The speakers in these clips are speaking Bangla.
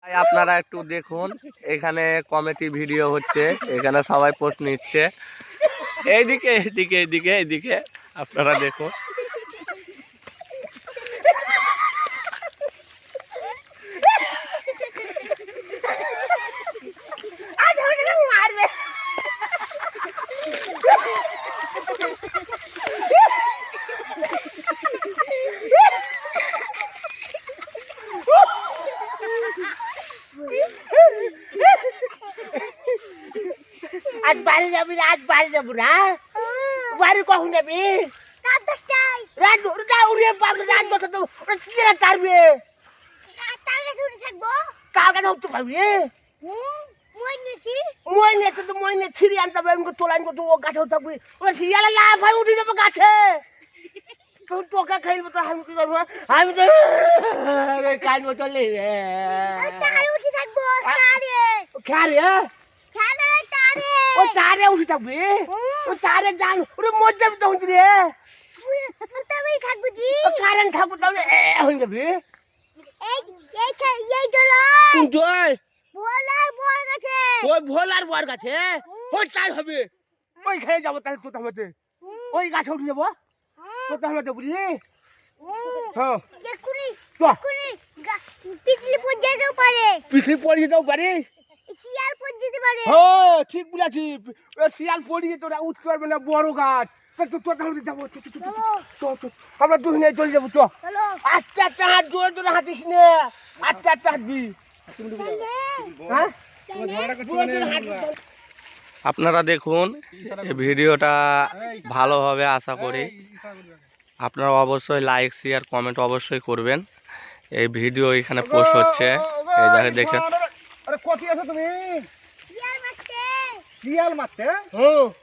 আপনারা একটু দেখুন, এখানে কমেডি ভিডিও হচ্ছে, এখানে সবাই পোস্ট নিচ্ছে। এইদিকে এইদিকে এইদিকে এইদিকে আপনারা দেখুন। আজ বাড়ি যাবি না? আজ বাড়ি যাবো না। বাড়ি কখন যাবি? রাত উড়িয়ে পাবি, রাত বছর তো ওরা কি রাত তারবে? কালকে উঠতে পারবি? মই নিয়ে তো মই নিয়ে ছিঁড়ি আনতে হবে, আমি তোলা আনবো, তো ও গাছে থাকবি। ওরা শিয়ালে লাভ হয়, উঠে যাবো গাছে। তোকে খাইবো তো আমি কি করবো? আমি তো কাজবো, চলে ও তারে উঠে থাকবি, ও তারে জান ওরে মর যাবি তখন রে। কারেন্ট থাকবো তাহলে হয়ে যাবি। ওই ভোলার বর গাছে ওই তাই হবে, ওই খেয়ে যাবো তাহলে তোর হাতে, ওই গাছে উঠে যাবো তোর হাতে, বুঝলি? হ্যাঁ পিছলি পড়ে যেতেও পারে, ঠিক বলেছি। শিয়াল পড়িয়ে তোরা উঠতে পারবে না, বড় গাছ। তোর যাবো, আমরা দুজনে চলে যাবো। চ আস্তে আস্তে হাত, জোরে জোরে হাতিস নে, আস্তে আস্তে হাঁটবি। আপনারা দেখুন, এই ভিডিওটা ভালো হবে আশা করি। আপনারা অবশ্যই লাইক শেয়ার কমেন্ট অবশ্যই করবেন। এই ভিডিও এখানে পোস্ট হচ্ছে, এই জায়গায় দেখেন। আরে কতি আছো তুমি? শিয়াল মারতে?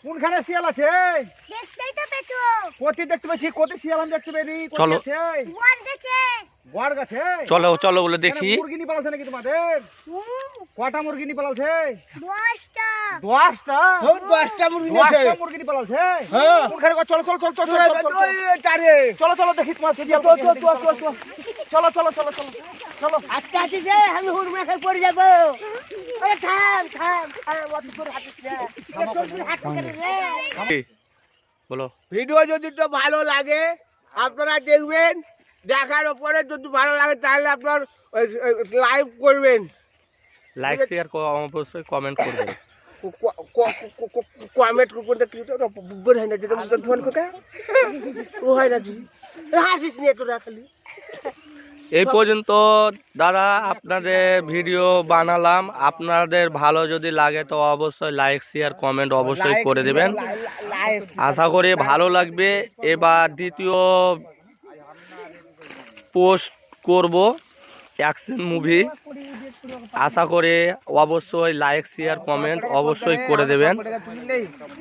কোনখানে শিয়াল আছে? কতি দেখতে পাচ্ছি, কতি শিয়াল আমি দেখতে পাইনি। চলো বর গাছে চলো চলো বলে দেখি। মুরগি নি পালাছে নাকি তোমাদের? কটা মুরগি নি পালাছে? 10টা। 10টা মুরগি মুরগি নি পালাছে। কোনখানে? চলো চলো চলো চলো চলো চলো দেখি তোমার চলো চলো চলো চলো চলো। আজকে আছিস রে, আমি হুড়মে খেয়ে পড়ে যাবো। আরে থাম থাম থাম, অত করে হাঁটিস না, তোর করে হাঁটতে রে। বলো। ভিডিও যদি তো ভালো লাগে আপনারা দেখবেন, দেখার পরে যদি ভালো লাগে তাহলে আপনার লাইভ করবেন, লাইক শেয়ার অবশ্যই কমেন্ট করবেন। কমেন্ট করতে কিছু তো হয় না, যেটা ফোন কোথা ও হয় না, তুই হাসিস নিয়ে তোরা খালি। এই পর্যন্ত দাদা আপনাদের ভিডিও বানালাম, আপনাদের ভালো যদি লাগে তো অবশ্যই লাইক শেয়ার কমেন্ট অবশ্যই করে দেবেন। আশা করি ভালো লাগবে। এবার দ্বিতীয় পোস্ট করব অ্যাকশন মুভি, আশা করি অবশ্যই লাইক শেয়ার কমেন্ট অবশ্যই করে দেবেন।